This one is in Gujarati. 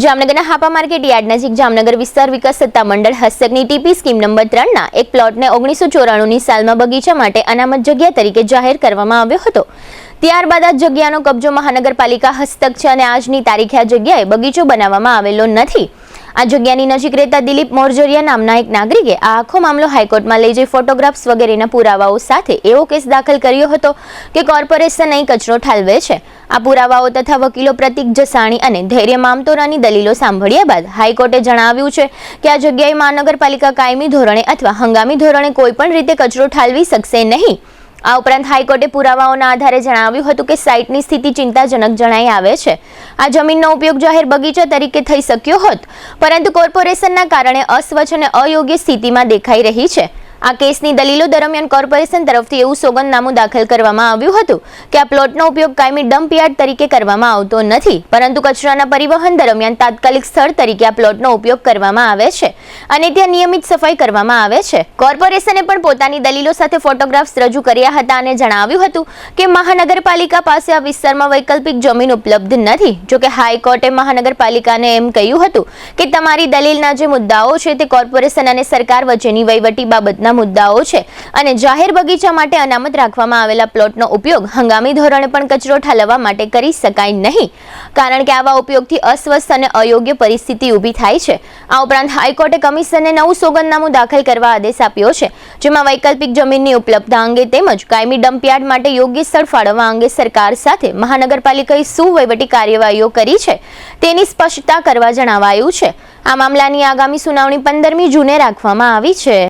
જામનગરના હાપા માર્કેટ યાર્ડ નજીક જામનગર વિસ્તાર વિકાસ સત્તામંડળ હસ્તકની ટીપી સ્કીમ નંબર 3ના એક પ્લોટને 1994ની સાલમાં બગીચા માટે અનામત જગ્યા તરીકે જાહેર કરવામાં આવ્યો હતો। ત્યારબાદ આ જગ્યાનો કબજો મહાનગરપાલિકા હસ્તક છે અને આજની તારીખે આ જગ્યાએ બગીચો બનાવવામાં આવેલો નથી। આ જગ્યાની નજીક રહેતા દિલીપ મોરજરિયા નામના એક નાગરિકે આ આખો મામલો હાઈકોર્ટમાં લઈ જઈ ફોટોગ્રાફ્સ વગેરેના પુરાવાઓ સાથે એવો કેસ દાખલ કર્યો હતો કે કોર્પોરેશન અહીં કચરો ઠાલવે છે। આ પુરાવાઓ તથા વકીલો પ્રતિક જસાણી અને ધૈર્ય મામતોરાની દલીલો સાંભળ્યા બાદ હાઈકોર્ટે જણાવ્યું છે કે આ જગ્યાએ મહાનગરપાલિકા કાયમી ધોરણે અથવા હંગામી ધોરણે કોઈપણ રીતે કચરો ઠાલવી શકશે નહીં। આ ઉપરાંત હાઈકોર્ટે પુરાવાઓના આધારે જણાવ્યું હતું કે સાઇટની સ્થિતિ ચિંતાજનક જણાઈ આવે છે। આ જમીનનો ઉપયોગ જાહેર બગીચા તરીકે થઈ શક્યો હોત, પરંતુ કોર્પોરેશનના કારણે અસ્વચ્છ અને અયોગ્ય સ્થિતિમાં દેખાઈ રહી છે। આ કેસની દલીલો દરમિયાન કોર્પોરેશન તરફથી એવું સોગંદનામું દાખલ કરવામાં આવ્યું હતું કે આ પ્લોટનો ઉપયોગ કાયમી ડમ્પ યાર્ડ તરીકે કરવામાં આવતો નથી, પરંતુ કચરાના પરિવહન દરમિયાન તાત્કાલિક સ્થળ તરીકે આ પ્લોટનો ઉપયોગ કરવામાં આવે છે અને ત્યાં નિયમિત સફાઈ કરવામાં આવે છે। કોર્પોરેશને પણ પોતાની દલીલો સાથે ફોટોગ્રાફ્સ રજૂ કર્યા હતા અને જણાવ્યું હતું કે મહાનગરપાલિકા પાસે આ વિસ્તારમાં વૈકલ્પિક જમીન ઉપલબ્ધ નથી। જોકે હાઈકોર્ટે મહાનગરપાલિકાને એમ કહ્યું હતું કે તમારી દલીલના જે મુદ્દાઓ છે તે કોર્પોરેશન અને સરકાર વચ્ચેની વહીવટી બાબતના મુદ્દાઓ છે અને જાહેર બગીચા માટે અનામત રાખવામાં આવેલા પ્લોટનો ઉપયોગ હંગામી ધોરણે પણ કચરો ઠાલવવા માટે કરી શકાય નહીં, કારણ કે આવા ઉપયોગથી અસ્વસ્થ અને અયોગ્ય પરિસ્થિતિ ઊભી થાય છે। આ ઉપરાંત હાઈકોર્ટે કમિશનને નવું સોગંદનામું દાખલ કરવા આદેશ આપ્યો છે, જેમાં વૈકલ્પિક જમીનની ઉપલબ્ધતા અંગે તેમજ કાયમી ડમ્પયાર્ડ માટે યોગ્ય સ્થળ ફાળવવા અંગે સરકાર સાથે મહાનગરપાલિકાએ શું વહીવટી કાર્યવાહીઓ કરી છે તેની સ્પષ્ટતા કરવા જણાવાયું છે। આ મામલાની આગામી સુનાવણી 15મી જૂને રાખવામાં આવી છે।